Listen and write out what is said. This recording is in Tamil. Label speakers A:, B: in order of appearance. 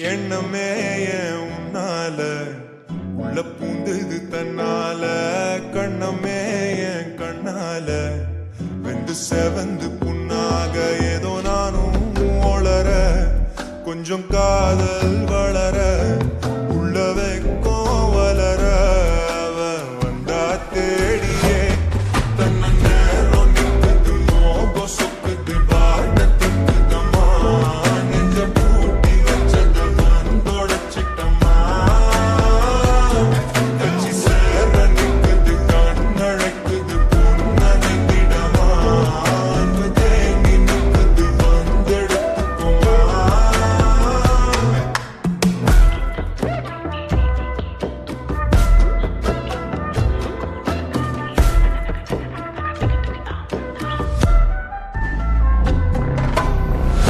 A: எண்ணமே உன்னால உள்ள பூந்தது தன்னால கண்ணமே என் கண்ணால வெந்து செவந்து புண்ணாக ஏதோ நானும் ஒளர கொஞ்சம் காதல் வளர